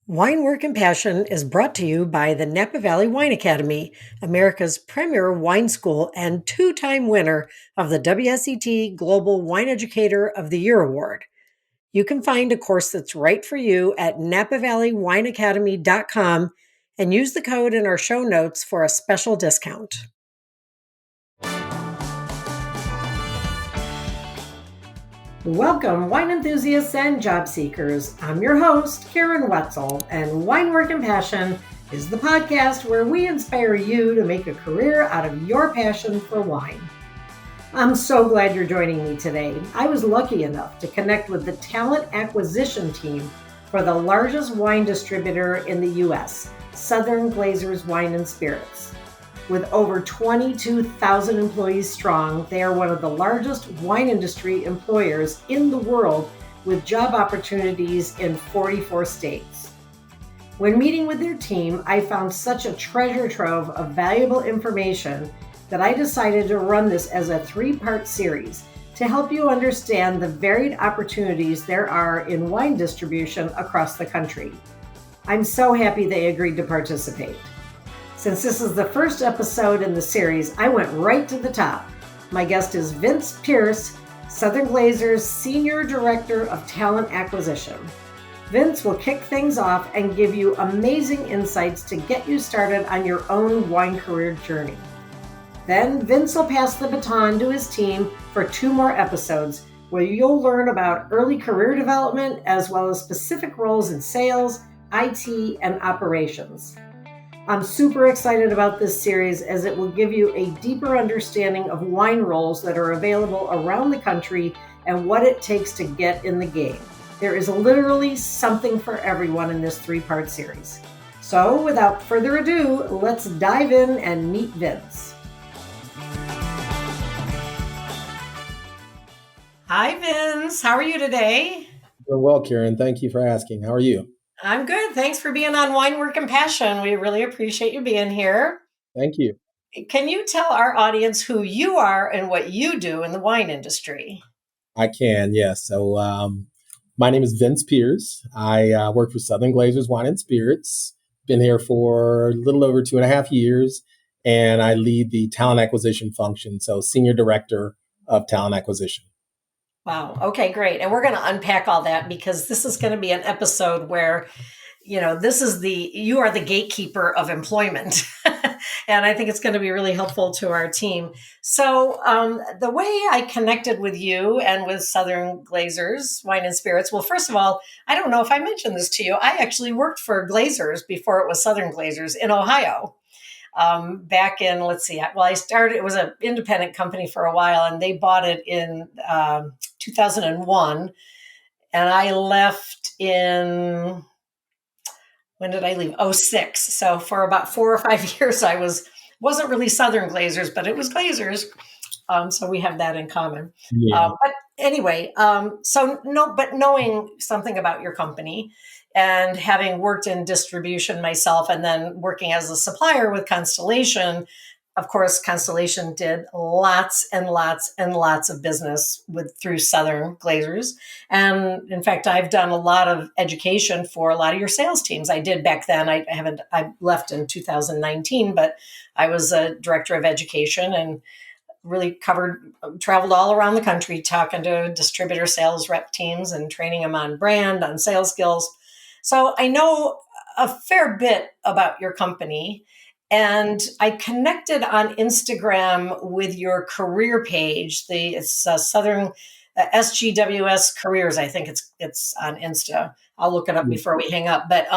Wine Work and Passion is brought to you by the Napa Valley Wine Academy, America's premier wine school and two-time winner of the WSET Global Wine Educator of the Year Award. You can find a course that's right for you at napavalleywineacademy.com and use the code in our show notes for a special discount. Welcome, wine enthusiasts and job seekers. I'm your host, Karen Wetzel, and Wine Work and Passion is the podcast where we inspire you to make a career out of your passion for wine. I'm so glad you're joining me today. I was lucky enough to connect with the talent acquisition team for the largest wine distributor in the U.S., Southern Glazer's Wine and Spirits. With over 22,000 employees strong, they are one of the largest wine industry employers in the world with job opportunities in 44 states. When meeting with their team, I found such a treasure trove of valuable information that I decided to run this as a three-part series to help you understand the varied opportunities there are in wine distribution across the country. I'm so happy they agreed to participate. Since this is the first episode in the series, I went right to the top. My guest is Vince Pierce, Southern Glazer's Senior Director of Talent Acquisition. Vince will kick things off and give you amazing insights to get you started on your own wine career journey. Then Vince will pass the baton to his team for 2 more episodes where you'll learn about early career development as well as specific roles in sales, IT, and operations. I'm super excited about this series as it will give you a deeper understanding of wine roles that are available around the country and what it takes to get in the game. There is literally something for everyone in this 3-part series. So without further ado, let's dive in and meet Vince. Hi, Vince. How are you today? Doing well, Karen. Thank you for asking. How are you? I'm good. Thanks for being on Wine Work and Passion. We really appreciate you being here. Thank you. Can you tell our audience who you are and what you do in the wine industry? I can, yes. So my name is Vince Pierce. I work for Southern Glazer's Wine and Spirits. Been here for a little over 2.5 years, and I lead the talent acquisition function, so Senior Director of Talent Acquisition. Wow. Okay, great. And we're going to unpack all that because this is going to be an episode where, you are the gatekeeper of employment. And I think it's going to be really helpful to our team. So the way I connected with you and with Southern Glazer's Wine and Spirits, well, first of all, I don't know if I mentioned this to you. I actually worked for Glazer's before it was Southern Glazer's in Ohio. Back in, I started, it was an independent company for a while, and they bought it in 2001. And I left in, when did I leave? 2006. So for about 4 or 5 years, I wasn't really Southern Glazers, but it was Glazers. So we have that in common. Yeah. But anyway, but knowing something about your company and having worked in distribution myself and then working as a supplier with Constellation, of course, Constellation did lots and lots and lots of business through Southern Glazers. And in fact, I've done a lot of education for a lot of your sales teams. I did back then. I left in 2019, but I was a director of education and really traveled all around the country, talking to distributor sales rep teams and training them on brand, on sales skills. So I know a fair bit about your company, and I connected on Instagram with your career page. It's Southern SGWS Careers. I think it's on Insta. I'll look it up before we hang up. But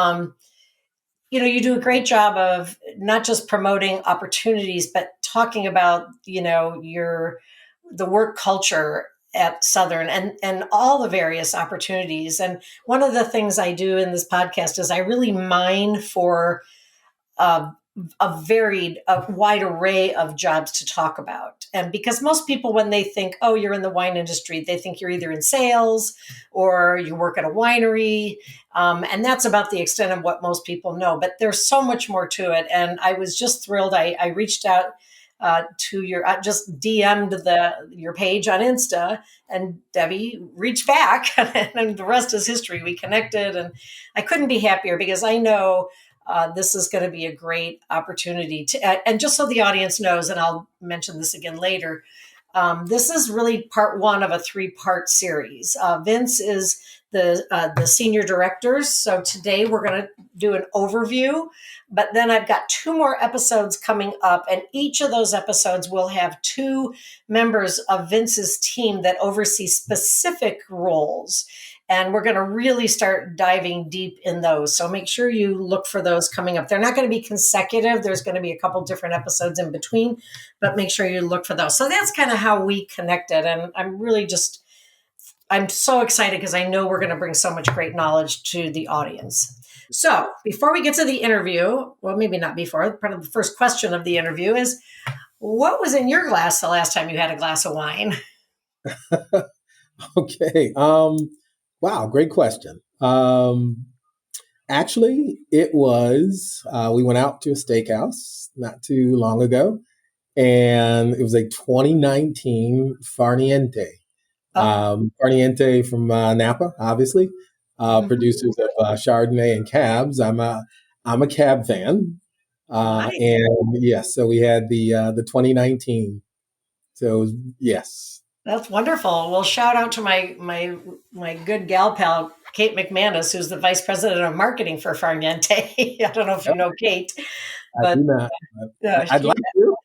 you do a great job of not just promoting opportunities, but talking about the work culture at Southern and all the various opportunities. And one of the things I do in this podcast is I really mine for a wide array of jobs to talk about. And because most people, when they think, oh, you're in the wine industry, they think you're either in sales or you work at a winery. And that's about the extent of what most people know. But there's so much more to it. And I was just thrilled. I reached out to your, just DM'd your page on Insta, and Debbie reached back, and the rest is history. We connected, and I couldn't be happier because I know this is going to be a great opportunity to, and just so the audience knows, and I'll mention this again later, this is really part one of a 3-part series. Vince is the senior directors. So today we're going to do an overview, but then I've got 2 more episodes coming up, and each of those episodes will have 2 members of Vince's team that oversee specific roles. And we're going to really start diving deep in those. So make sure you look for those coming up. They're not going to be consecutive. There's going to be a couple different episodes in between, but make sure you look for those. So that's kind of how we connected. And I'm so excited because I know we're going to bring so much great knowledge to the audience. So before we get to the interview, well, maybe not before, part of the first question of the interview is, what was in your glass the last time you had a glass of wine? Okay. Wow, great question. Actually, it was, we went out to a steakhouse not too long ago, and it was a 2019 Farniente. Farniente from Napa, obviously, producers of Chardonnay and Cabs. I'm a Cab fan. Nice. And yes, so we had the 2019. So yes. That's wonderful. Well, shout out to my good gal pal, Kate McManus, who's the vice president of marketing for Farniente. I don't know if you know Kate, but I do not. I'd like to.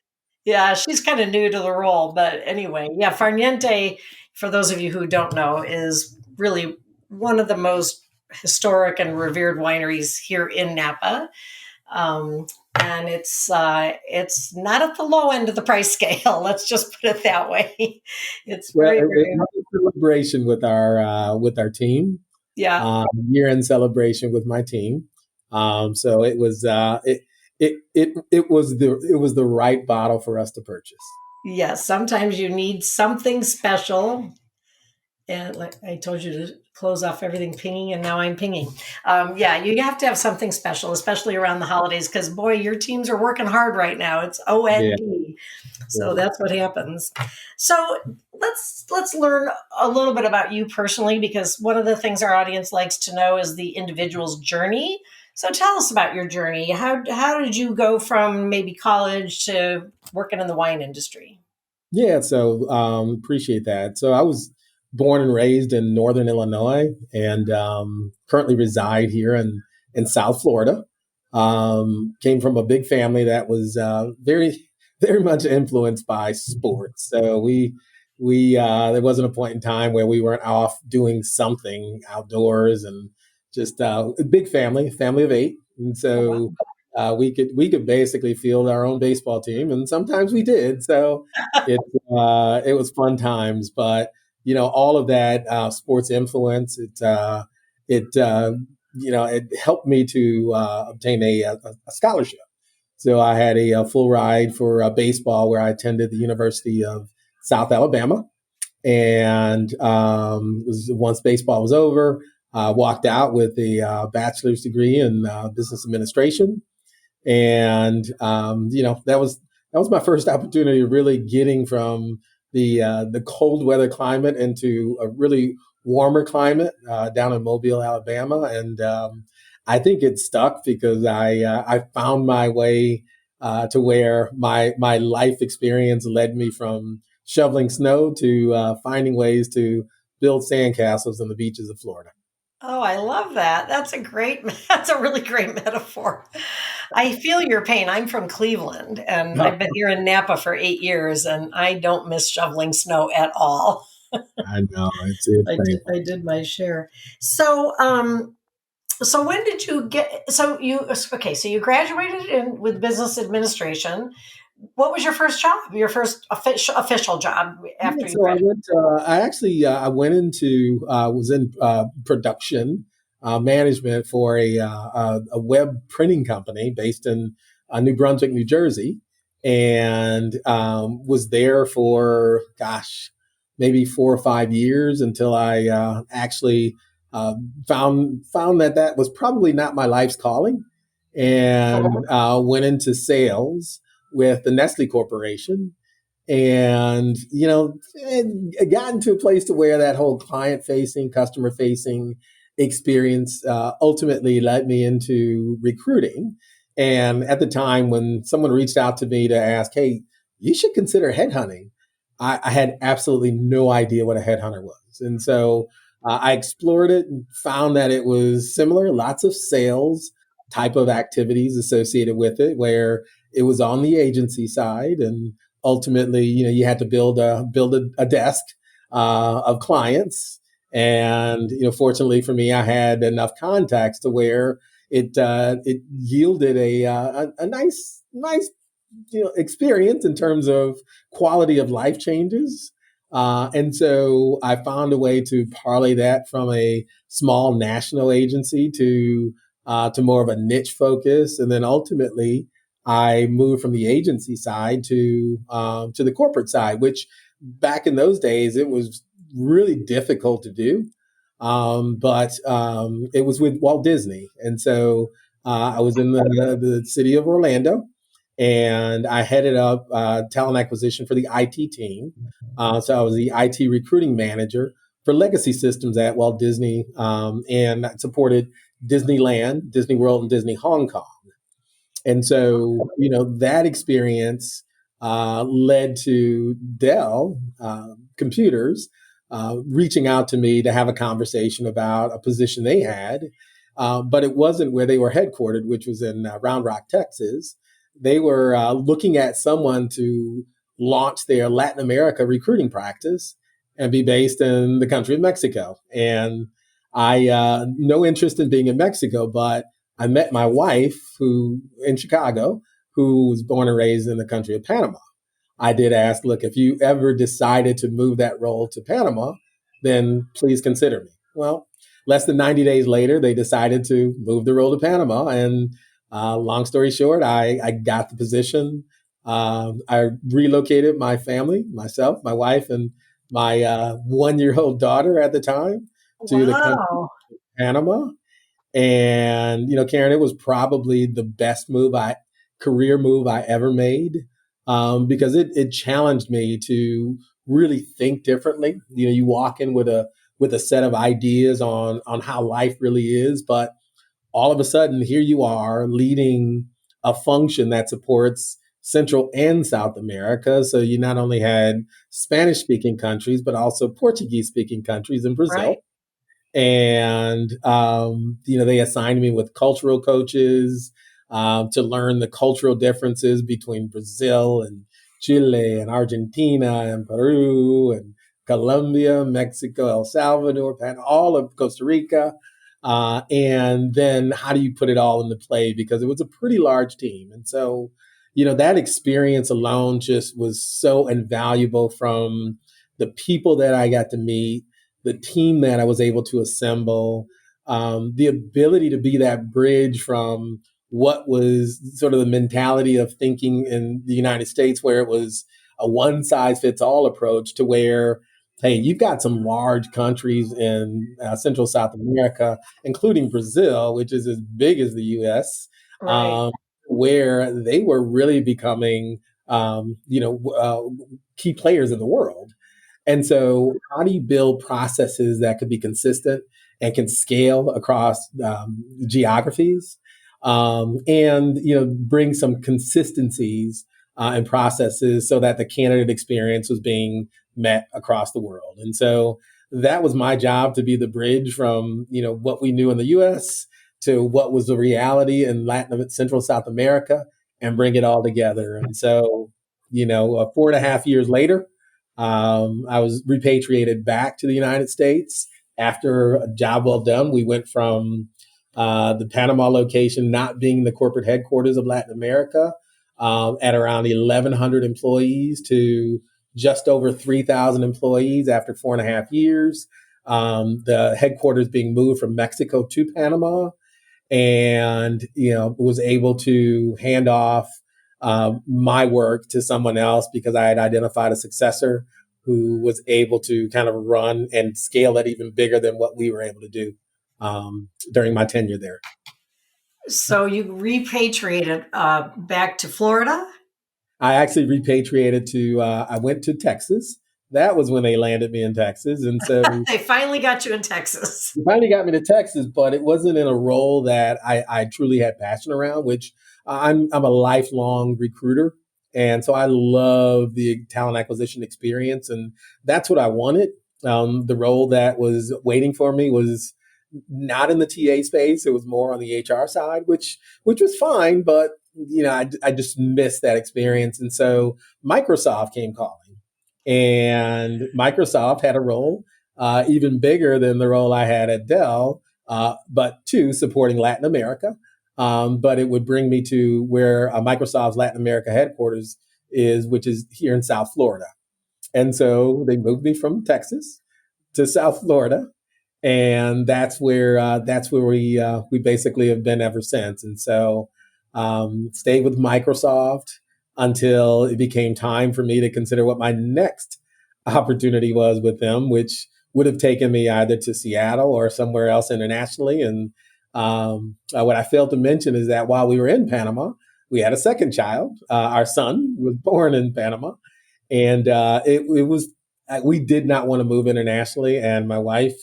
Yeah, she's kind of new to the role, but anyway, yeah, Farniente, for those of you who don't know, is really one of the most historic and revered wineries here in Napa. And it's not at the low end of the price scale. Let's just put it that way. It's very celebration with our team. Yeah. Year-end celebration with my team. So it was it was the right bottle for us to purchase. Yes, sometimes you need something special. And like I told you to close off everything pinging, and now I'm pinging. Yeah, you have to have something special, especially around the holidays, because boy, your teams are working hard right now. It's OND. Yeah. So that's what happens. So let's learn a little bit about you personally, because one of the things our audience likes to know is the individual's journey. So tell us about your journey. How did you go from maybe college to working in the wine industry? Yeah, so appreciate that. So I was born and raised in Northern Illinois, and currently reside here in South Florida. Came from a big family that was very, very much influenced by sports. So we there wasn't a point in time where we weren't off doing something outdoors, and just a big family of 8. And so we could basically field our own baseball team, and sometimes we did. So it was fun times, but all of that sports influence, it helped me to obtain a scholarship. So I had a full ride for baseball, where I attended the University of South Alabama. And once baseball was over, walked out with a bachelor's degree in business administration. And that was my first opportunity of really getting from the cold weather climate into a really warmer climate down in Mobile, Alabama. And I think it stuck because I found my way to where my life experience led me from shoveling snow to finding ways to build sandcastles on the beaches of Florida. Oh, I love that. That's a really great metaphor. I feel your pain. I'm from Cleveland, and I've been here in Napa for 8 years, and I don't miss shoveling snow at all. I know. I did my share. So when did you so you graduated with business administration. What was your first job? Your first official job after you graduated? I went into was in production management for a web printing company based in New Brunswick, New Jersey, and was there for maybe 4 or 5 years until I actually found that was probably not my life's calling, and went into sales with the Nestle Corporation. And, it gotten to a place to where that whole client facing, customer facing experience ultimately led me into recruiting. And at the time when someone reached out to me to ask, hey, you should consider headhunting, I had absolutely no idea what a headhunter was. And so I explored it and found that it was similar, lots of sales type of activities associated with it, where it was on the agency side. And ultimately, you had to build a desk of clients. And, fortunately for me, I had enough contacts to where it yielded a nice experience in terms of quality of life changes. And so I found a way to parlay that from a small national agency to more of a niche focus, and then ultimately I moved from the agency side to the corporate side, which back in those days it was really difficult to do. But it was with Walt Disney, and so I was in the city of Orlando, and I headed up talent acquisition for the IT team. So I was the IT recruiting manager for legacy systems at Walt Disney, and I supported Disneyland, Disney World, and Disney Hong Kong. And so, that experience led to Dell Computers reaching out to me to have a conversation about a position they had. But it wasn't where they were headquartered, which was in Round Rock, Texas. They were looking at someone to launch their Latin America recruiting practice and be based in the country of Mexico. And I no interest in being in Mexico, but I met my wife who in Chicago, who was born and raised in the country of Panama. I did ask, look, if you ever decided to move that role to Panama, then please consider me. Well, less than 90 days later, they decided to move the role to Panama. And long story short, I got the position. I relocated my family, myself, my wife, and my 1-year-old daughter at the time to the country Wow. of Panama. And, Karen, it was probably the best career move I ever made, because it challenged me to really think differently. You walk in with a set of ideas on how life really is, but all of a sudden here you are leading a function that supports Central and South America. So you not only had Spanish speaking countries, but also Portuguese speaking countries in Right. Brazil. And they assigned me with cultural coaches to learn the cultural differences between Brazil and Chile and Argentina and Peru and Colombia, Mexico, El Salvador, all of Costa Rica. And then how do you put it all into play? Because it was a pretty large team. And so, that experience alone just was so invaluable, from the people that I got to meet, the team that I was able to assemble, the ability to be that bridge from what was sort of the mentality of thinking in the United States, where it was a one size fits all approach, to where, hey, you've got some large countries in Central South America, including Brazil, which is as big as the US, Right. um, where they were really becoming, key players in the world. And so, how do you build processes that could be consistent and can scale across geographies, and bring some consistencies in processes so that the candidate experience was being met across the world? And so that was my job, to be the bridge from what we knew in the U.S. to what was the reality in Latin, Central, South America, and bring it all together. And so, 4.5 years later, I was repatriated back to the United States after a job well done. We went from the Panama location not being the corporate headquarters of Latin America, at around 1,100 employees, to just over 3,000 employees after 4.5 years. The headquarters being moved from Mexico to Panama, and was able to hand off my work to someone else, because I had identified a successor who was able to kind of run and scale it even bigger than what we were able to do during my tenure there. So you repatriated back to Florida? I actually repatriated to, I went to Texas. That was when they landed me in Texas. And so They finally got you in Texas. they finally got me to Texas, but it wasn't in a role that I truly had passion around, which I'm a lifelong recruiter. And so I love the talent acquisition experience. And that's what I wanted. The role that was waiting for me was not in the TA space. It was more on the HR side, which was fine, but I just missed that experience. And so Microsoft came calling, and Microsoft had a role even bigger than the role I had at Dell, but two, supporting Latin America. But it would bring me to where Microsoft's Latin America headquarters is, which is here in South Florida. And so they moved me from Texas to South Florida, and that's where we basically have been ever since. And so stayed with Microsoft until it became time for me to consider what my next opportunity was with them, which would have taken me either to Seattle or somewhere else internationally. And what I failed to mention is that while we were in Panama, we had a second child. Our son was born in Panama, and it was we did not want to move internationally, and my wife,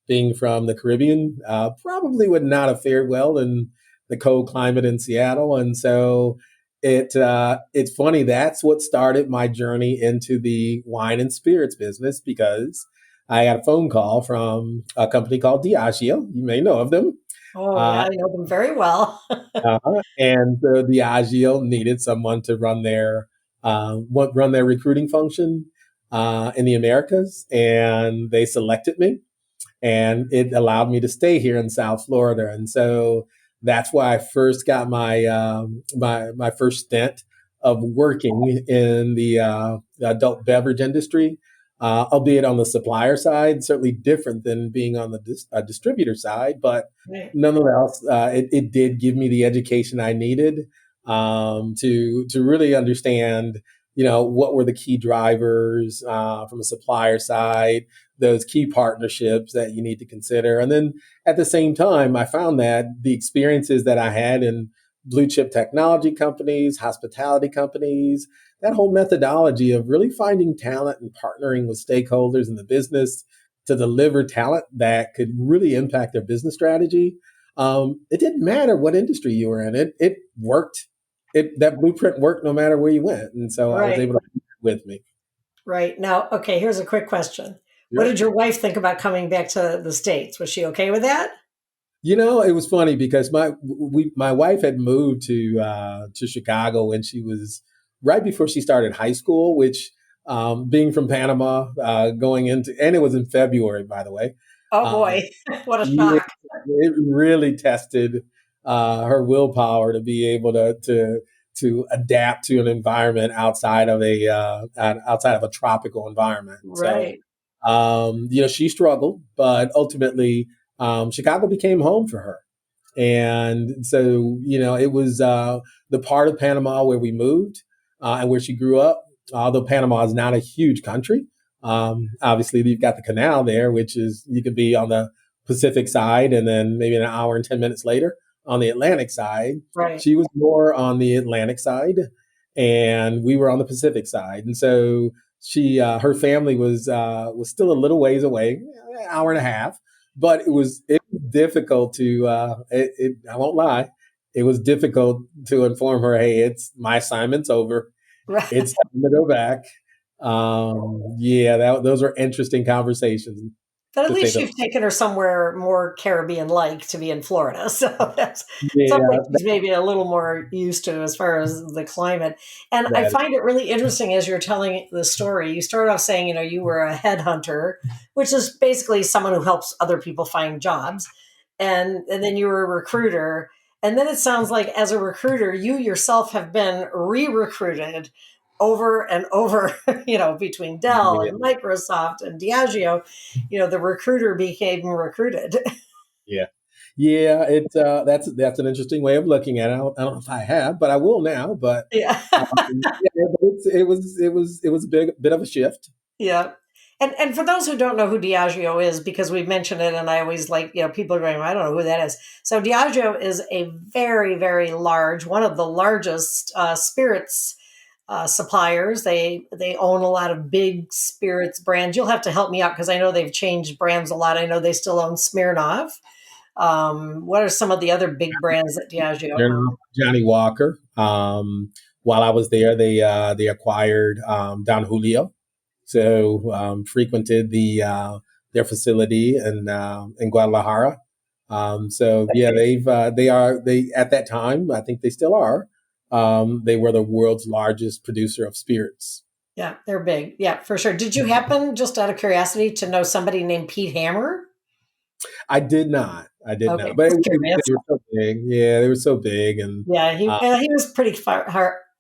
being from the Caribbean, probably would not have fared well in the cold climate in Seattle. And so it's funny, that's what started my journey into the wine and spirits business, because I got a phone call from a company called Diageo. You may know of them. Oh, yeah, I know them very well. And Diageo needed someone to run their recruiting function in the Americas, and they selected me, and it allowed me to stay here in South Florida. And so that's why I first got my first stint of working in the adult beverage industry, albeit on the supplier side, certainly different than being on the distributor side, but Right. nonetheless, it did give me the education I needed to really understand, what were the key drivers from a supplier side, those key partnerships that you need to consider. And then at the same time, I found that the experiences that I had in blue chip technology companies, hospitality companies, that whole methodology of really finding talent and partnering with stakeholders in the business to deliver talent that could really impact their business strategy. It didn't matter what industry you were in. It worked. That blueprint worked no matter where you went. And so I was Right. able to take it with me. Right. Now, okay, here's a quick question. What Yeah. did your wife think about coming back to the States? Was she okay with that? It was funny because my wife had moved to Chicago when she was right before she started high school, which being from Panama, going into, and it was in February, by the way. Oh Um, boy, what a yeah, shock. it really tested her willpower to be able to adapt to an environment outside of a tropical environment. So Right. she struggled, but ultimately, Chicago became home for her. And so, it was the part of Panama where we moved and where she grew up. Although Panama is not a huge country, obviously you've got the canal there, which is you could be on the Pacific side and then maybe an hour and 10 minutes later on the Atlantic side. Right. She was more on the Atlantic side, and we were on the Pacific side. And so her family was still a little ways away, an hour and a half, but it was difficult to I won't lie, it was difficult to inform her, hey, it's my assignment's over, Right. it's time to go back. Those are interesting conversations, But at to say least the you've taken her somewhere more Caribbean-like to be in Florida. So that's something yeah she's maybe a little more used to as far as the climate. And I that find it really interesting as you're telling the story. You started off saying, you were a headhunter, which is basically someone who helps other people find jobs. And then you were a recruiter. And then it sounds like as a recruiter, you yourself have been re-recruited over and over, between Dell yeah and Microsoft and Diageo, the recruiter became recruited. yeah yeah it's that's an interesting way of looking at it. I don't know if I have, but I will now. But Yeah. it was a bit of a shift. Yeah. And for those who don't know who Diageo is, because we mentioned it, and I always like, people are going, I don't know who that is. So Diageo is a very, very large, one of the largest spirits suppliers. They own a lot of big spirits brands. You'll have to help me out because I know they've changed brands a lot. I know they still own Smirnoff. What are some of the other big brands that Diageo owns? Johnny Walker. While I was there, they acquired Don Julio, so frequented their facility in Guadalajara. So yeah, they at that time, I think they still are. They were the world's largest producer of spirits. Yeah, they're big. Yeah, for sure. Did you happen, just out of curiosity, to know somebody named Pete Hammer? I did not. I did Okay, not. But just curious. they were so big. Yeah, they were so big, and Yeah, uh, he was pretty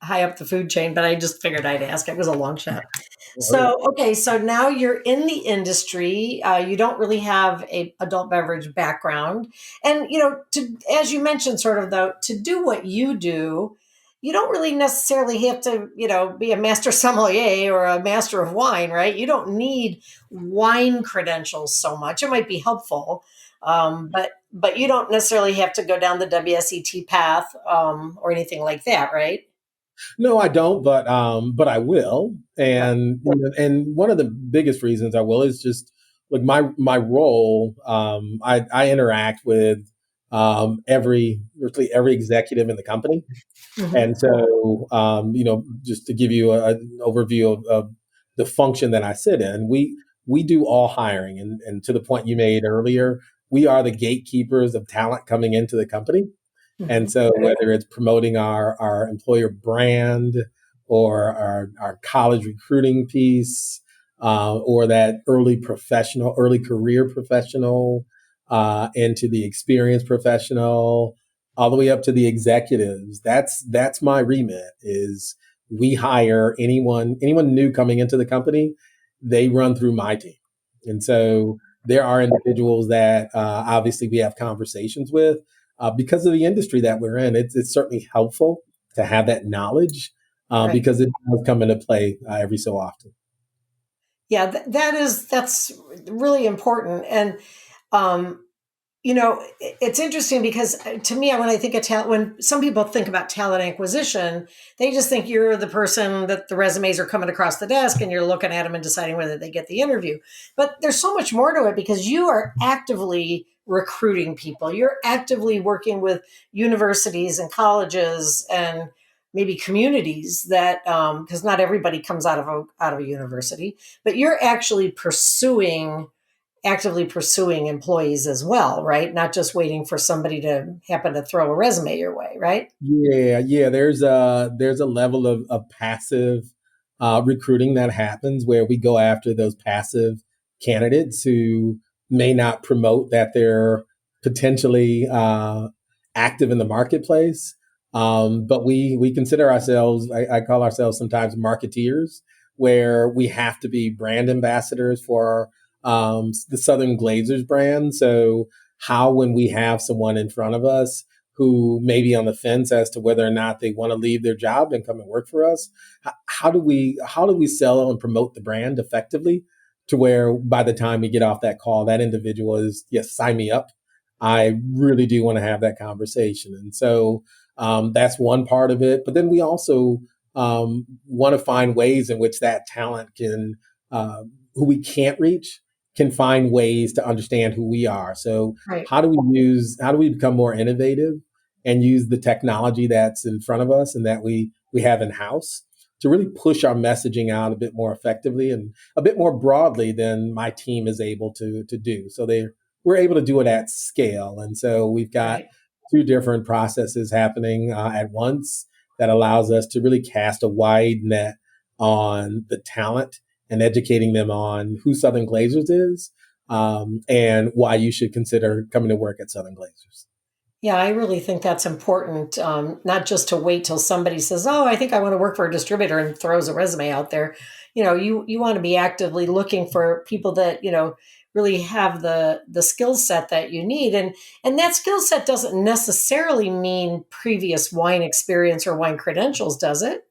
high up the food chain, but I just figured I'd ask. It was a long shot. oh, So, okay, so now you're in the industry. You don't really have a adult beverage background, and to as you mentioned, sort of though, to do what you do, you don't really necessarily have to, be a master sommelier or a master of wine, right? You don't need wine credentials so much. It might be helpful, but you don't necessarily have to go down the WSET path or anything like that, right? no, I don't, but I will. And one of the biggest reasons I will is just like my role. I interact with virtually every executive in the company. Mhm. And so, just to give you an overview of the function that I sit in, we do all hiring, and to the point you made earlier, we are the gatekeepers of talent coming into the company. And Mhm. so, whether it's promoting our employer brand or our college recruiting piece, or that early career professional, into the experienced professional, all the way up to the executives. That's my remit. Is we hire anyone new coming into the company, they run through my team, and so there are individuals that obviously we have conversations with because of the industry that we're in. It's certainly helpful to have that knowledge Right. because it does come into play every so often. Yeah, that's really important. And um, it's interesting because to me, when I think of talent, when some people think about talent acquisition, they just think you're the person that the resumes are coming across the desk and you're looking at them and deciding whether they get the interview. But there's so much more to it because you are actively recruiting people. You're actively working with universities and colleges and maybe communities that because not everybody comes out of a university, but you're actually actively pursuing employees as well, right? Not just waiting for somebody to happen to throw a resume your way, right? Yeah. There's a level of passive recruiting that happens where we go after those passive candidates who may not promote that they're potentially active in the marketplace. But we consider ourselves, I call ourselves sometimes marketeers, where we have to be brand ambassadors for the Southern Glazers brand. So how when we have someone in front of us who may be on the fence as to whether or not they want to leave their job and come and work for us, how do we sell and promote the brand effectively to where by the time we get off that call, that individual is, yes, sign me up. I really do want to have that conversation. And so that's one part of it. But then we also want to find ways in which that talent who we can't reach, can find ways to understand who we are. So Right. how do we become more innovative and use the technology that's in front of us and that we have in house to really push our messaging out a bit more effectively and a bit more broadly than my team is able to do. So we're able to do it at scale. And so we've got Right. two different processes happening at once that allows us to really cast a wide net on the talent and educating them on who Southern Glazers is, and why you should consider coming to work at Southern Glazers. Yeah, I really think that's important. Not just to wait till somebody says, "Oh, I think I want to work for a distributor," and throws a resume out there. You want to be actively looking for people that really have the skill set that you need, and that skill set doesn't necessarily mean previous wine experience or wine credentials, does it?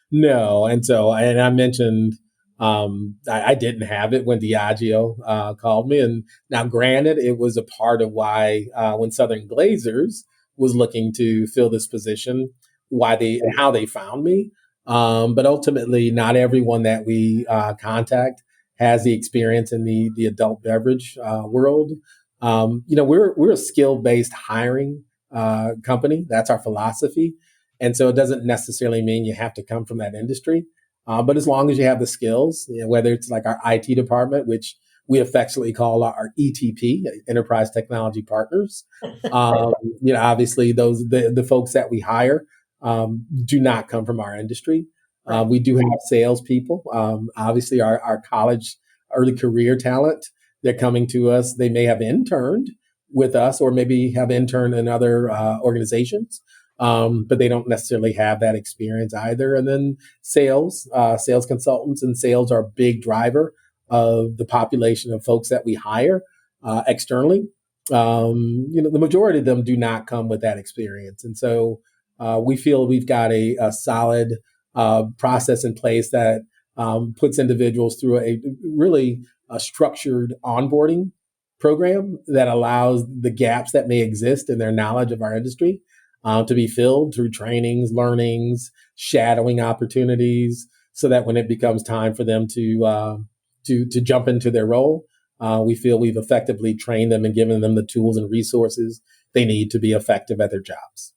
No, and I mentioned I didn't have it when Diageo called me, and now granted, it was a part of why when Southern Glazers was looking to fill this position, why they and how they found me. But ultimately, not everyone that we contact has the experience in the adult beverage world. We're a skill based hiring company. That's our philosophy, and so it doesn't necessarily mean you have to come from that industry. But as long as you have the skills, whether it's like our IT department, which we affectionately call our ETP, Enterprise Technology Partners. Obviously the folks that we hire do not come from our industry. Right. We do have salespeople. Obviously, our college early career talent, they're coming to us. They may have interned with us or maybe have interned in other organizations, but they don't necessarily have that experience either. And then sales consultants and sales are a big driver of the population of folks that we hire externally. The majority of them do not come with that experience. And so we feel we've got a solid process in place that puts individuals through a really structured onboarding program that allows the gaps that may exist in their knowledge of our industry to be filled through trainings, learnings, shadowing opportunities, so that when it becomes time for them to jump into their role, we feel we've effectively trained them and given them the tools and resources they need to be effective at their jobs.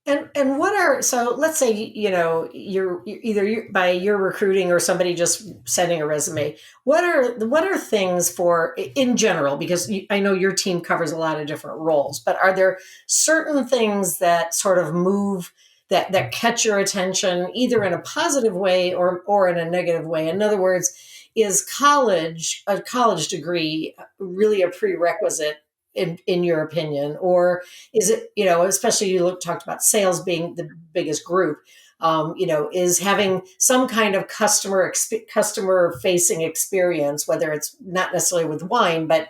And what are, so let's say, you're either by your recruiting or somebody just sending a resume. What are things for in general, because I know your team covers a lot of different roles, but are there certain things that sort of move that catch your attention either in a positive way or in a negative way? In other words, is a college degree really a prerequisite in your opinion, or is it, especially talked about sales being the biggest group, is having some kind of customer facing experience, whether it's not necessarily with wine, but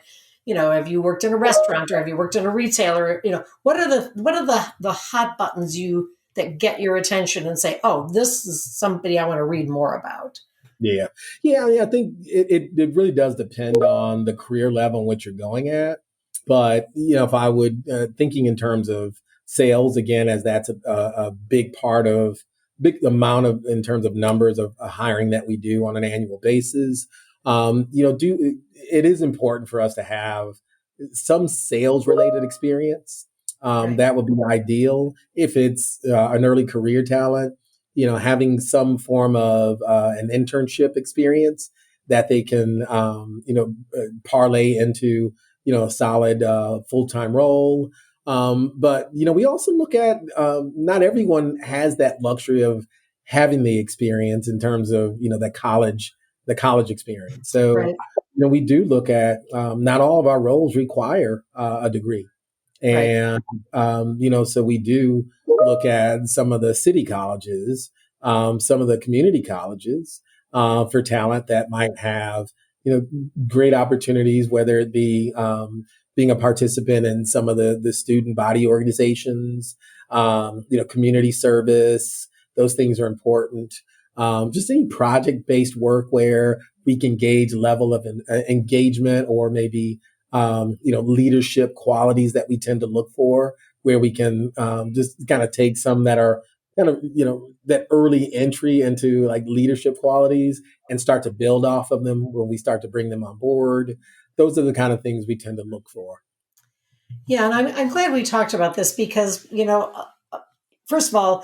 have you worked in a restaurant or have you worked in a retailer? What are the hot buttons that get your attention and say, oh, this is somebody I want to read more about? Yeah. I think it really does depend on the career level in which you're going at. But, if I would, thinking in terms of sales, again, as that's a big amount of, in terms of numbers of hiring that we do on an annual basis, it is important for us to have some sales related experience. Right. That would be ideal. If it's an early career talent, having some form of an internship experience that they can, parlay into, a solid full-time role. But, we also look at not everyone has that luxury of having the experience in terms of, the college experience. So, Right. we do look at not all of our roles require a degree. Right. And, so we do look at some of the city colleges, some of the community colleges for talent that might have, great opportunities, whether it be being a participant in some of the student body organizations, community service. Those things are important. Just any project-based work where we can gauge level of engagement or maybe leadership qualities that we tend to look for, where we can just kind of take some that are kind of, that early entry into like leadership qualities and start to build off of them when we start to bring them on board. Those are the kind of things we tend to look for. Yeah, and I'm glad we talked about this because, first of all,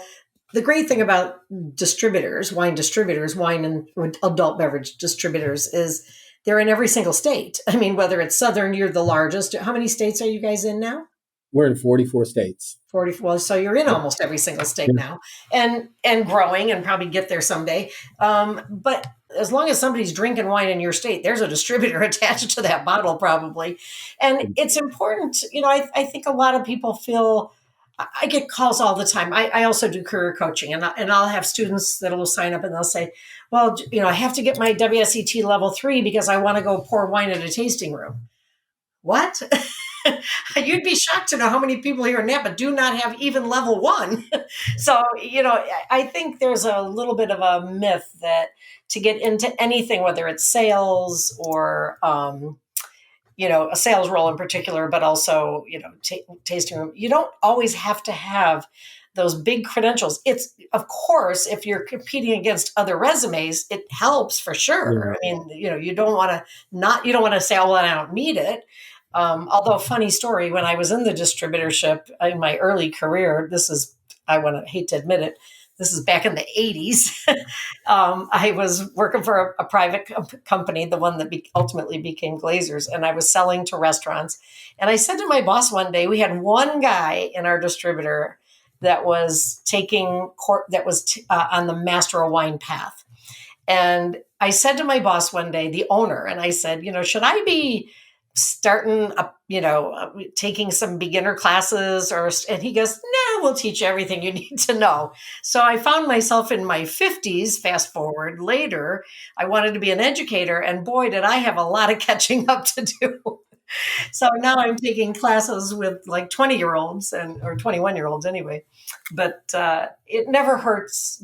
the great thing about wine and adult beverage distributors is they're in every single state. I mean, whether it's Southern, you're the largest. How many states are you guys in now? We're in 44 states. 44. So you're in almost every single state now and growing and probably get there someday. But as long as somebody's drinking wine in your state, there's a distributor attached to that bottle probably. And it's important, I think a lot of people feel, I get calls all the time. I also do career coaching and I'll have students that will sign up and they'll say, well, I have to get my WSET level 3 because I want to go pour wine at a tasting room. What? You'd be shocked to know how many people here in Napa do not have even level 1. So, I think there's a little bit of a myth that to get into anything, whether it's sales or, a sales role in particular, but also, tasting room, you don't always have to have those big credentials. It's, of course, if you're competing against other resumes, it helps for sure. I mean, you don't want to say, oh, well, I don't need it. Although, funny story, when I was in the distributorship in my early career, hate to admit it, this is back in the 80s. I was working for a private company, the one that ultimately became Glazers, and I was selling to restaurants. And I said to my boss one day, we had one guy in our distributor that was on the Master of Wine path. And I said to my boss one day, the owner, and I said, should I be starting up, taking some beginner classes, and he goes, nah, we'll teach you everything you need to know. So I found myself in my 50s, fast forward later, I wanted to be an educator, and boy, did I have a lot of catching up to do. So now I'm taking classes with like 20-year-olds or 21-year-olds anyway. But it never hurts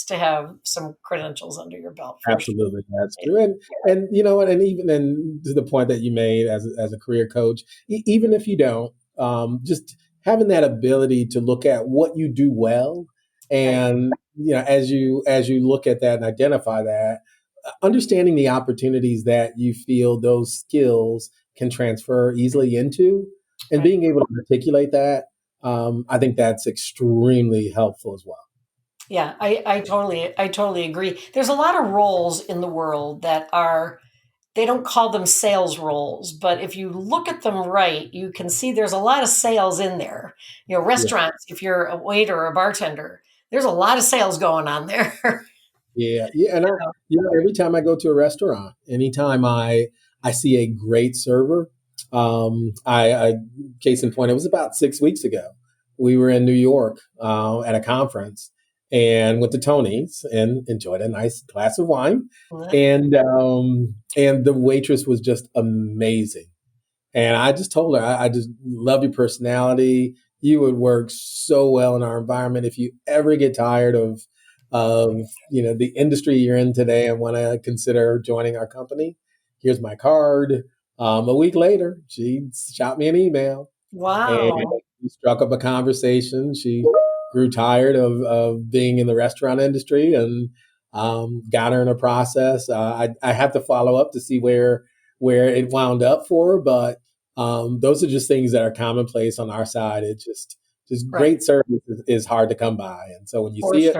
to have some credentials under your belt. Absolutely, that's true. And you know what? And even to the point that you made as a career coach, even if you don't, just having that ability to look at what you do well, and as you look at that and identify that, understanding the opportunities that you feel those skills can transfer easily into, and being able to articulate that, I think that's extremely helpful as well. Yeah, I totally agree. There's a lot of roles in the world that they don't call them sales roles, but if you look at them right, you can see there's a lot of sales in there. Restaurants, if you're a waiter or a bartender, there's a lot of sales going on there. Yeah. And every time I go to a restaurant, anytime I see a great server, I case in point, it was about 6 weeks ago. We were in New York at a conference and went to Tony's and enjoyed a nice glass of wine. And the waitress was just amazing. And I just told her, I just love your personality. You would work so well in our environment. If you ever get tired of the industry you're in today and want to consider joining our company, here's my card. A week later, she shot me an email. Wow. And we struck up a conversation. She grew tired of being in the restaurant industry and got her in a process. I have to follow up to see where it wound up for her, but those are just things that are commonplace on our side. It's just great service is hard to come by. And so when you see it,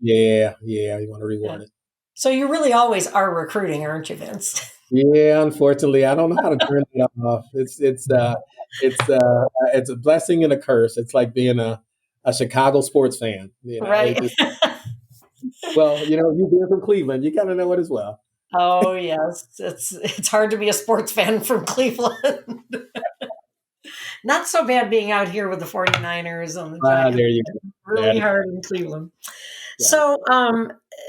you want to reward it. So you really always are recruiting, aren't you, Vince? Yeah, unfortunately, I don't know how to turn it off. It's a blessing and a curse. It's like being a Chicago sports fan. Right. Well, you being from Cleveland, you got to know it as well. Oh yes, it's hard to be a sports fan from Cleveland. Not so bad being out here with the 49ers and the Giants. There you go. Really hard in Cleveland. Yeah.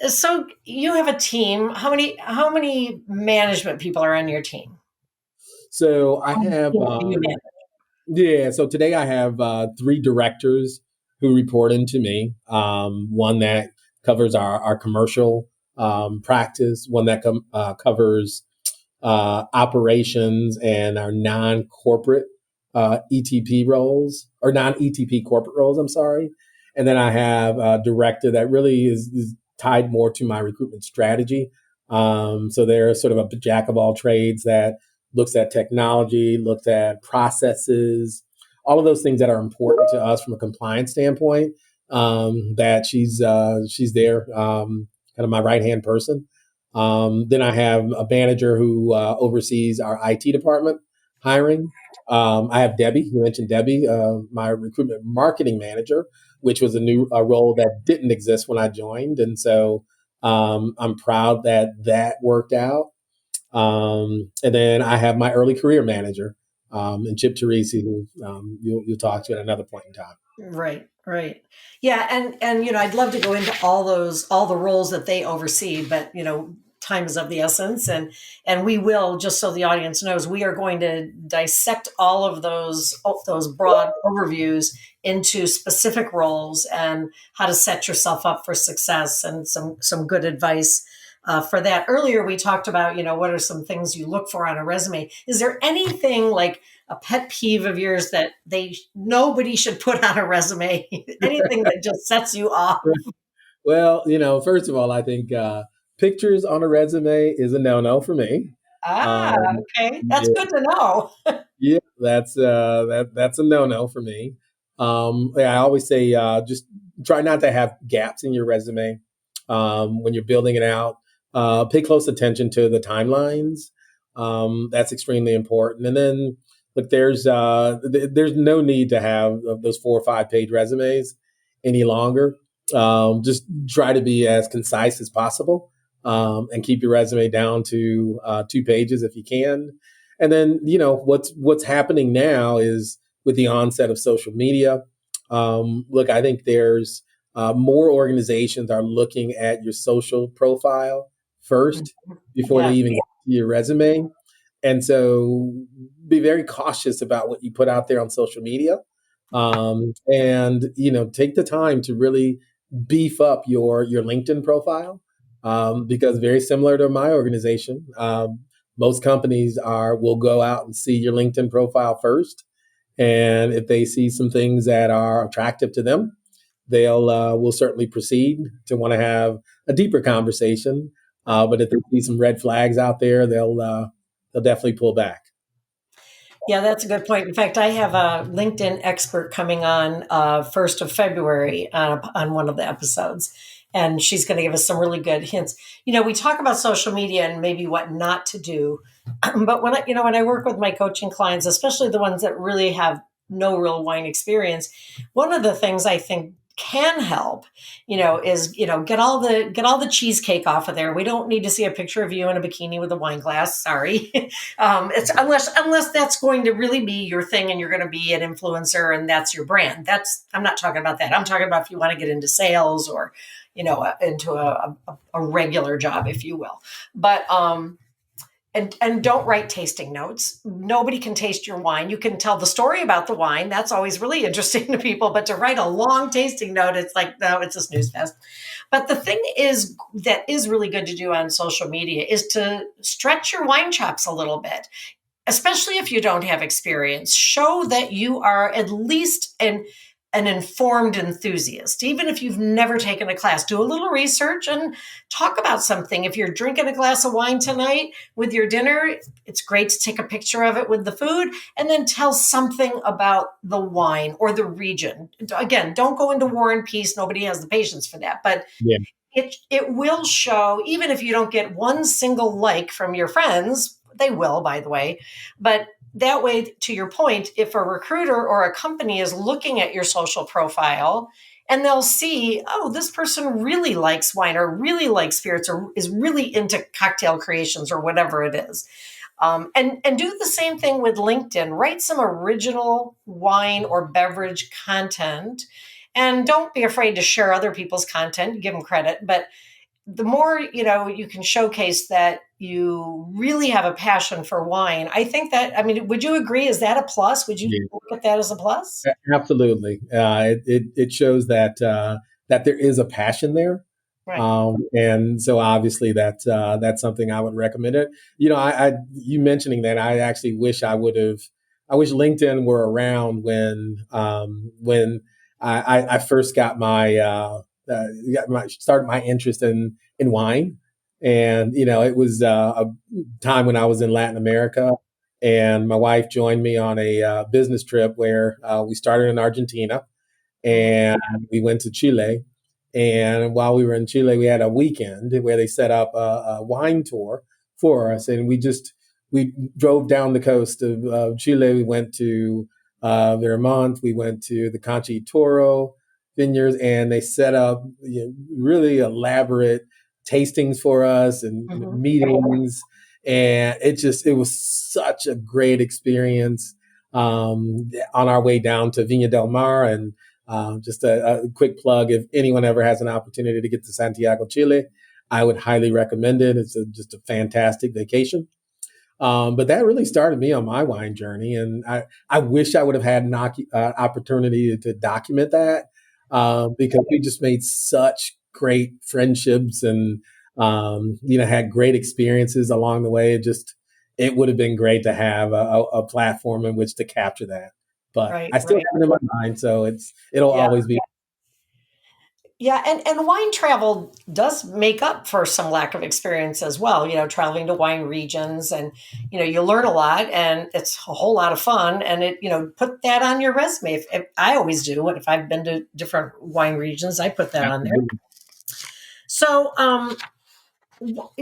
So you have a team. How many management people are on your team? So I have so today I have 3 directors who report into me. One that covers our commercial practice, one that covers operations and our non-corporate ETP roles, or non-ETP corporate roles, I'm sorry. And then I have a director that really is tied more to my recruitment strategy. So they're sort of a jack of all trades that looks at technology, looks at processes, all of those things that are important to us from a compliance standpoint. That she's there, kind of my right-hand person. Then I have a manager who oversees our IT department hiring. I have Debbie. You mentioned Debbie, my recruitment marketing manager, which was a role that didn't exist when I joined. And so I'm proud that worked out. And then I have my early career manager, and Chip Teresi, who you'll talk to at another point in time. Right. Yeah. And, I'd love to go into all the roles that they oversee, but, time is of the essence. And we will, just so the audience knows, we are going to dissect all of those broad overviews into specific roles and how to set yourself up for success, and some good advice for that. Earlier, we talked about, what are some things you look for on a resume. Is there anything like a pet peeve of yours that nobody should put on a resume? Anything that just sets you off? Well, first of all, I think pictures on a resume is a no-no for me. Ah, Um, okay. That's yeah, good to know. yeah, that's a no-no for me. Yeah, I always say just try not to have gaps in your resume when you're building it out. Pay close attention to the timelines. That's extremely important. And then, look, there's no need to have those 4 or 5 page resumes any longer. Just try to be as concise as possible and keep your resume down to 2 pages if you can. And then, what's happening now is with the onset of social media. Look, I think there's more organizations are looking at your social profile first before they Yeah. even get to your resume. And so be very cautious about what you put out there on social media. And, take the time to really beef up your LinkedIn profile because very similar to my organization, most companies will go out and see your LinkedIn profile first. And if they see some things that are attractive to them, they'll will certainly proceed to want to have a deeper conversation. But if they see some red flags out there, they'll definitely pull back. Yeah, that's a good point. In fact, I have a LinkedIn expert coming on 1st of February on one of the episodes, and she's going to give us some really good hints. We talk about social media and maybe what not to do, but when I work with my coaching clients, especially the ones that really have no real wine experience, one of the things I think can help, is get all the cheesecake off of there. We don't need to see a picture of you in a bikini with a wine glass. Sorry. It's unless that's going to really be your thing and you're going to be an influencer and that's your brand. I'm not talking about that. I'm talking about if you want to get into sales or, into a regular job, if you will. But and don't write tasting notes. Nobody can taste your wine. You can tell the story about the wine. That's always really interesting to people. But to write a long tasting note, it's like, no, it's a snooze fest. But the thing is that is really good to do on social media is to stretch your wine chops a little bit, especially if you don't have experience. Show that you are at least an informed enthusiast. Even if you've never taken a class, do a little research and talk about something. If you're drinking a glass of wine tonight with your dinner, it's great to take a picture of it with the food and then tell something about the wine or the region. Again, don't go into War and Peace. Nobody has the patience for that. But Yeah. it will show, even if you don't get one single like from your friends, they will, by the way, but that way, to your point, if a recruiter or a company is looking at your social profile and they'll see, oh, this person really likes wine or really likes spirits or is really into cocktail creations or whatever it is. And do the same thing with LinkedIn. Write some original wine or beverage content. And don't be afraid to share other people's content, give them credit. But the more, you can showcase that you really have a passion for wine. I think would you agree? Is that a plus? Would you Yeah. look at that as a plus? Absolutely. It shows that there is a passion there. Right. And so obviously that's something I would recommend it. You mentioning that, I actually wish I wish LinkedIn were around when I first started my interest in wine. And, it was a time when I was in Latin America and my wife joined me on a business trip where we started in Argentina and we went to Chile. And while we were in Chile, we had a weekend where they set up a wine tour for us, and we drove down the coast of Chile. We went to Vermont, we went to the Canchi Toro vineyards, and they set up really elaborate tastings for us and Mhm. meetings, and it was such a great experience. On our way down to Viña del Mar, and just a quick plug, if anyone ever has an opportunity to get to Santiago, Chile, I would highly recommend it. It's just a fantastic vacation. But that really started me on my wine journey. And I wish I would have had an opportunity to document that because we just made such great friendships and, had great experiences along the way. it would have been great to have a platform in which to capture that. But Right, I still right. have it in my mind, so it'll Yeah. always be. Yeah, and wine travel does make up for some lack of experience as well. Traveling to wine regions, and you learn a lot, and it's a whole lot of fun. And put that on your resume. If I always do, and if I've been to different wine regions, I put that on there. So,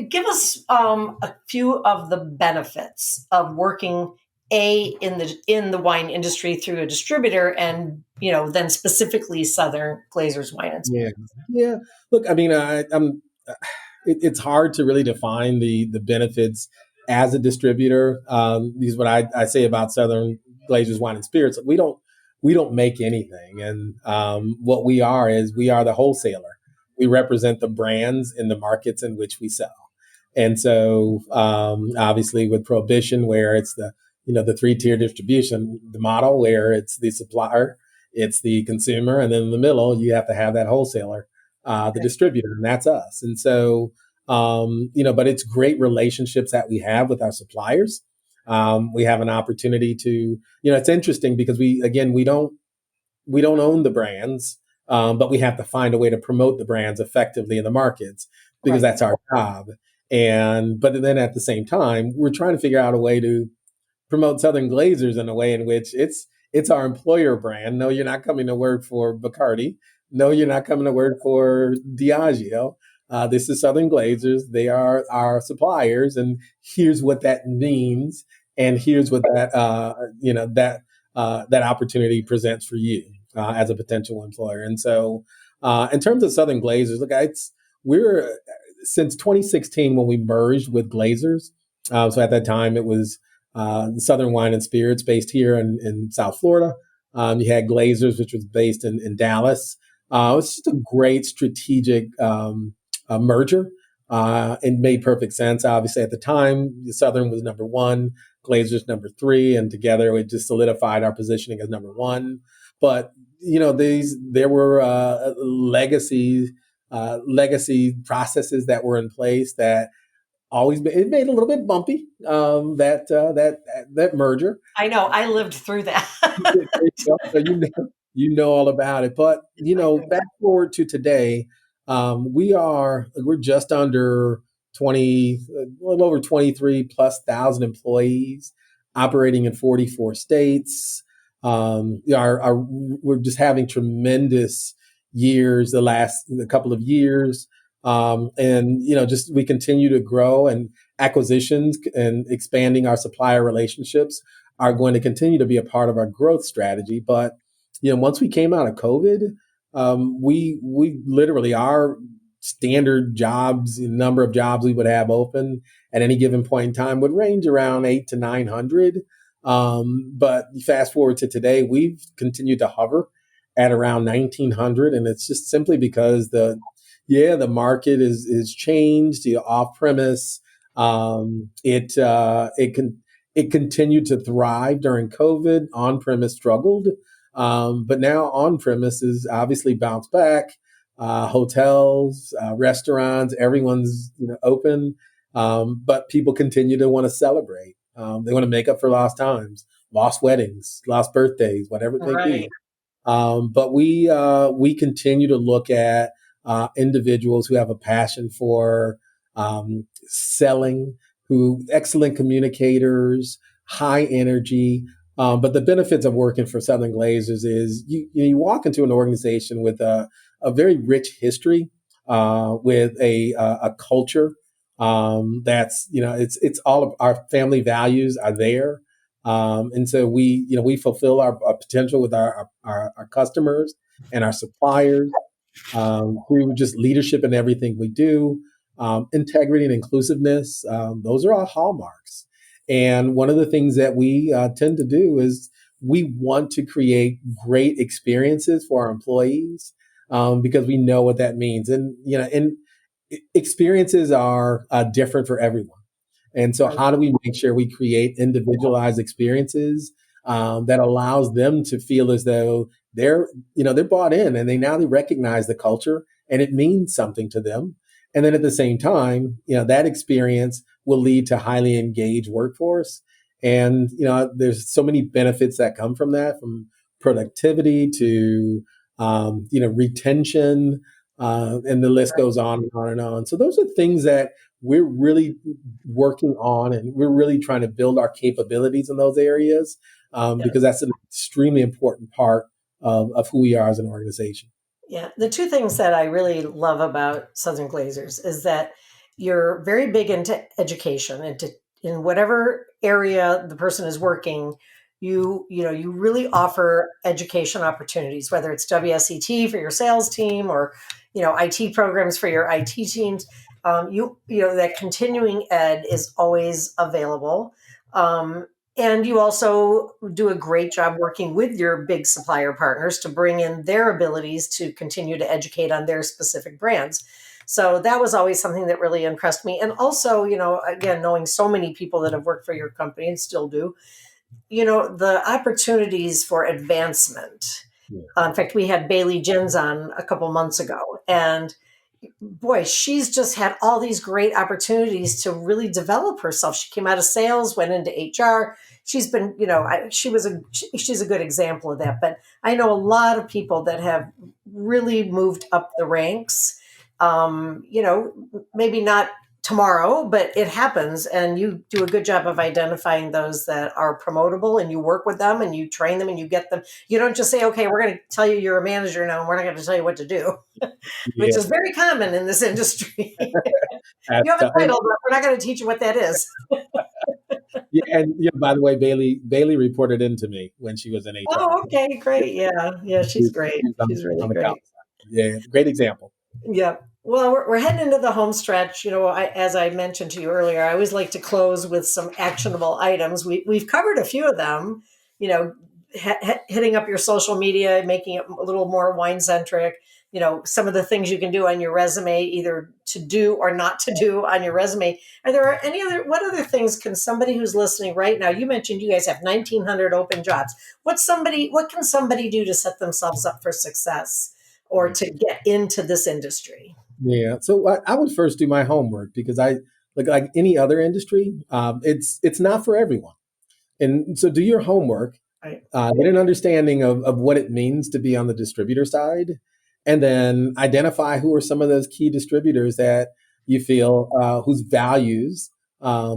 give us a few of the benefits of working in the wine industry through a distributor, and then specifically Southern Glazers Wine and Yeah, Spirits. yeah. Look, I mean, I'm. It's hard to really define the benefits as a distributor. Because what I say about Southern Glazers Wine and Spirits, we don't make anything, and what we are is we are the wholesaler. We represent the brands in the markets in which we sell, and so obviously with Prohibition, where it's the 3-tier distribution, the model where it's the supplier, it's the consumer, and then in the middle you have to have that wholesaler, the distributor, and that's us. And so, but it's great relationships that we have with our suppliers. We have an opportunity to, it's interesting because we don't own the brands, but we have to find a way to promote the brands effectively in the markets because Right. that's our job. But then at the same time, we're trying to figure out a way to promote Southern Glazers in a way in which it's our employer brand. No, you're not coming to work for Bacardi. No, you're not coming to work for Diageo. This is Southern Glazers. They are our suppliers, and here's what that means, and here's what that opportunity presents for you as a potential employer. And so, in terms of Southern Glazers, look, we're since 2016 when we merged with Glazers. So at that time, it was Southern Wine and Spirits based here in South Florida. You had Glazers, which was based in Dallas. It was just a great strategic merger. It made perfect sense. Obviously, at the time, Southern was number one, Glazers number three, and together it just solidified our positioning as number one. But there were legacy processes that were in place that it made it a little bit bumpy, that merger. I know. I lived through that. So you know all about it. But I do. fast forward to today, we're just under 20, a little over 23 plus thousand employees, operating in 44 states. We're just having tremendous years the last couple of years. And just we continue to grow, and acquisitions and expanding our supplier relationships are going to continue to be a part of our growth strategy. But once we came out of COVID, we literally, our standard jobs, number of jobs we would have open at any given point in time would range around 800 to 900. But fast forward to today, we've continued to hover at around 1900, and it's just simply because the market is changed. The off premise, it continued to thrive during COVID. On premise struggled, but now on premise is obviously bounced back. Hotels, restaurants, everyone's open, but people continue to want to celebrate. They want to make up for lost times, lost weddings, lost birthdays, whatever it may Right. be. But we continue to look at individuals who have a passion for selling, who excellent communicators, high energy. But the benefits of working for Southern Glazers is you walk into an organization with a very rich history, with a culture that's it's all of our family values are there. And so we fulfill our potential with our customers and our suppliers, through just leadership in everything we do, integrity and inclusiveness. Those are our hallmarks. And one of the things that we tend to do is we want to create great experiences for our employees, because we know what that means. And experiences are different for everyone. And so, Right. how do we make sure we create individualized experiences that allows them to feel as though they're bought in, and they recognize the culture and it means something to them. And then at the same time, that experience will lead to highly engaged workforce. And, there's so many benefits that come from that, from productivity to, retention, and the list goes on and on and on. So those are things that we're really working on, and we're really trying to build our capabilities in those areas, because that's an extremely important part of who we are as an organization. Yeah. The two things that I really love about Southern Glazers is that you're very big into education, into in whatever area the person is working, you really offer education opportunities, whether it's WSET for your sales team or, IT programs for your IT teams. That continuing ed is always available. And you also do a great job working with your big supplier partners to bring in their abilities to continue to educate on their specific brands. So that was always something that really impressed me. And also, again, knowing so many people that have worked for your company and still do, the opportunities for advancement. Yeah. In fact, we had Bailey Gins on a couple months ago, and boy, she's just had all these great opportunities to really develop herself. She came out of sales, went into HR. She's been, she's a good example of that. But I know a lot of people that have really moved up the ranks. Maybe not tomorrow, but it happens. And you do a good job of identifying those that are promotable, and you work with them and you train them and you get them. You don't just say, okay, we're going to tell you you're a manager now and we're not going to tell you what to do, which Yeah. is very common in this industry. You That's, have a title, but we're not going to teach you what that is. yeah, and by the way, Bailey reported into me when she was in HR. Oh, okay, great. Yeah, she's great. She's really great. Yeah, great example. Yeah. Well, we're heading into the home stretch. As I mentioned to you earlier, I always like to close with some actionable items. We've covered a few of them. Hitting up your social media, making it a little more wine centric. Some of the things you can do on your resume, either to do or not to do on your resume. What other things can somebody who's listening right now? You mentioned you guys have 1,900 open jobs. What can somebody do to set themselves up for success or to get into this industry? Yeah. So I would first do my homework, because I like any other industry, it's not for everyone. And so do your homework, Right. Get an understanding of what it means to be on the distributor side, and then identify who are some of those key distributors that you feel, whose values,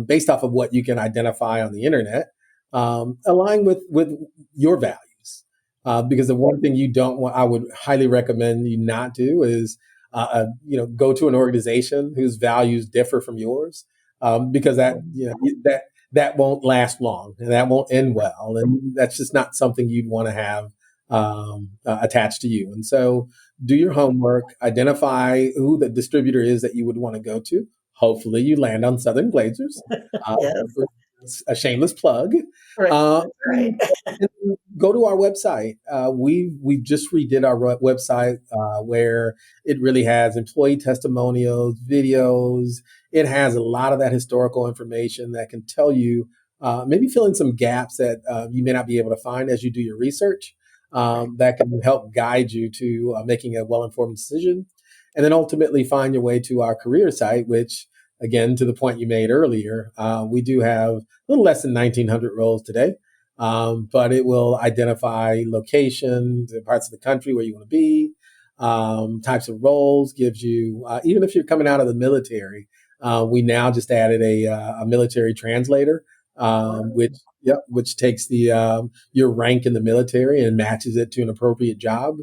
based off of what you can identify on the internet, align with your values. Because the one thing you don't want, I would highly recommend you not do is, go to an organization whose values differ from yours, because that won't last long, and that won't end well, and that's just not something you'd want to have attached to you. And so, do your homework, identify who the distributor is that you would want to go to. Hopefully, you land on Southern Glazers. Yes. A shameless plug. Right. Right. And go to our website. We just redid our website, where it really has employee testimonials, videos. It has a lot of that historical information that can tell you, maybe fill in some gaps that you may not be able to find as you do your research. That can help guide you to making a well-informed decision, and then ultimately find your way to our career site, which, again, to the point you made earlier, we do have a little less than 1,900 roles today, but it will identify locations and parts of the country where you want to be, types of roles, gives you, even if you're coming out of the military, we now just added a military translator, which takes your rank in the military and matches it to an appropriate job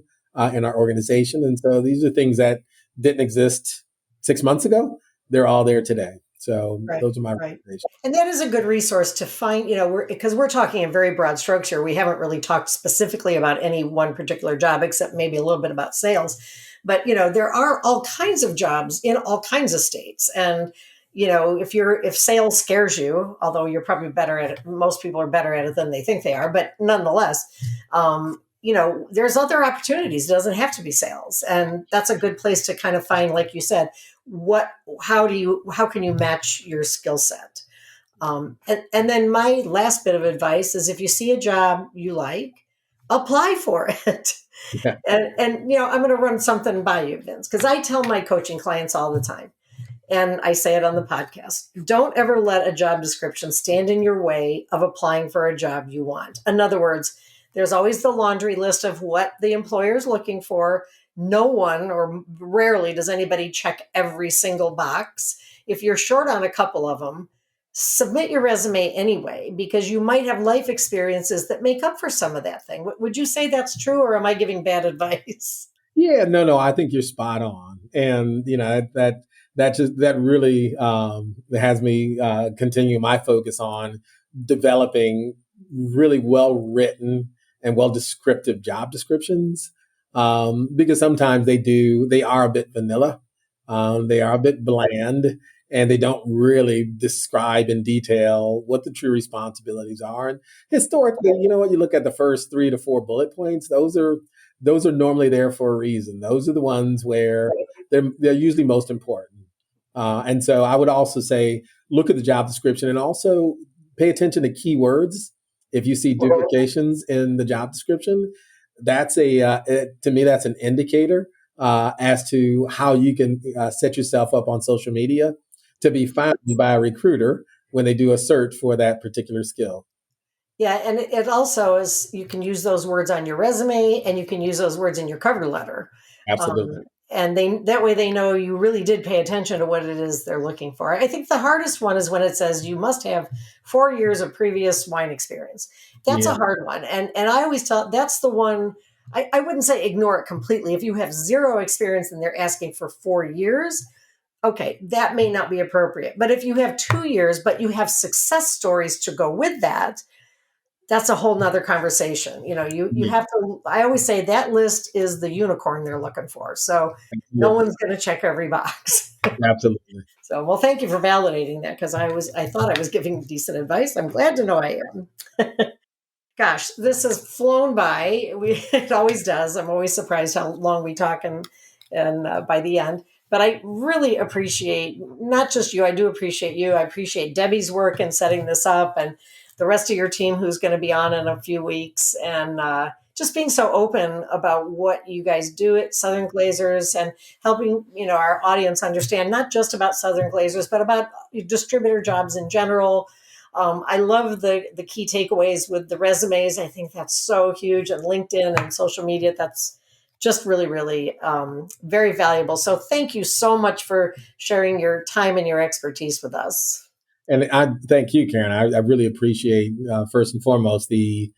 in our organization. And so these are things that didn't exist 6 months ago. They're all there today. So those are my recommendations. And that is a good resource to find, because we're talking in very broad strokes here. We haven't really talked specifically about any one particular job, except maybe a little bit about sales. But, there are all kinds of jobs in all kinds of states. And, if sales scares you, although you're probably better at it, most people are better at it than they think they are, but nonetheless, there's other opportunities. It doesn't have to be sales. And that's a good place to kind of find, like you said, how can you match your skill set? And then my last bit of advice is, if you see a job you like, apply for it. Yeah. And I'm going to run something by you, Vince, because I tell my coaching clients all the time, And I say it on the podcast. Don't ever let a job description stand in your way of applying for a job you want. In other words, there's always the laundry list of what the employer is looking for. No one, or rarely does anybody check every single box. If you're short on a couple of them, submit your resume anyway, because you might have life experiences that make up for some of that thing. Would you say that's true, or am I giving bad advice? Yeah, no, I think you're spot on, and that really has me continue my focus on developing really well written and well descriptive job descriptions, because sometimes they are a bit vanilla, they are a bit bland, and they don't really describe in detail what the true responsibilities are. And historically, you know what, you look at the first 3 to 4 bullet points; those are normally there for a reason. Those are the ones where they're usually most important. And so I would also say, look at the job description and also pay attention to keywords. If you see duplications in the job description, to me, that's an indicator as to how you can set yourself up on social media to be found by a recruiter when they do a search for that particular skill. Yeah, and it also is, you can use those words on your resume and you can use those words in your cover letter. Absolutely. And that way they know you really did pay attention to what it is they're looking for. I think the hardest one is when it says you must have 4 years of previous wine experience. That's a hard one. And I always tell, that's the one, I wouldn't say ignore it completely. If you have zero experience and they're asking for 4 years, okay, that may not be appropriate. But if you have 2 years, but you have success stories to go with that, that's a whole nother conversation. You have to, I always say that list is the unicorn they're looking for. So no one's going to check every box. Absolutely. So, well, thank you for validating that, because I thought I was giving decent advice. I'm glad to know I am. Gosh, this has flown by. It always does. I'm always surprised how long we talk and by the end. But I really appreciate not just you. I do appreciate you. I appreciate Debbie's work in setting this up, and the rest of your team who's going to be on in a few weeks, and just being so open about what you guys do at Southern Glazers and helping, our audience understand not just about Southern Glazers, but about distributor jobs in general. I love the key takeaways with the resumes. I think that's so huge, and LinkedIn and social media. That's just really, really very valuable. So thank you so much for sharing your time and your expertise with us. And I thank you, Karen. I really appreciate, first and foremost, the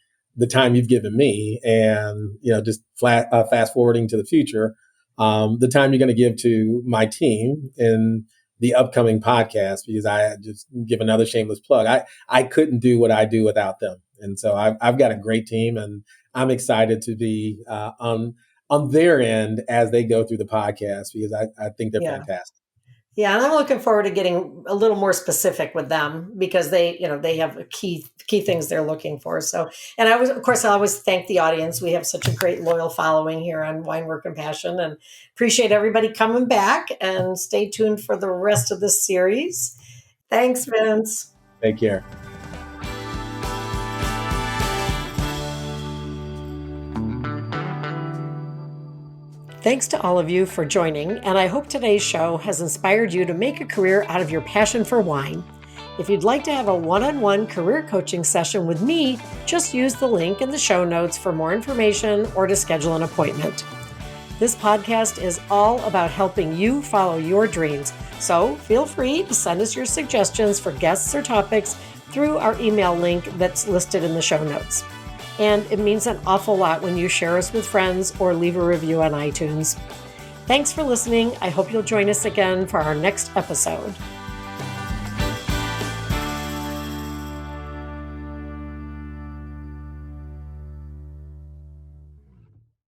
time you've given me, and just fast forwarding to the future, the time you're going to give to my team in the upcoming podcast, because I just give another shameless plug. I couldn't do what I do without them, and so I've got a great team, and I'm excited to be on their end as they go through the podcast, because I think they're fantastic. Yeah, and I'm looking forward to getting a little more specific with them, because they have key things they're looking for. So, and I always thank the audience. We have such a great loyal following here on Wine Work and Passion, and appreciate everybody coming back, and stay tuned for the rest of this series. Thanks, Vince. Take care. Thanks to all of you for joining, and I hope today's show has inspired you to make a career out of your passion for wine. If you'd like to have a one-on-one career coaching session with me, just use the link in the show notes for more information or to schedule an appointment. This podcast is all about helping you follow your dreams, so feel free to send us your suggestions for guests or topics through our email link that's listed in the show notes. And it means an awful lot when you share us with friends or leave a review on iTunes. Thanks for listening. I hope you'll join us again for our next episode.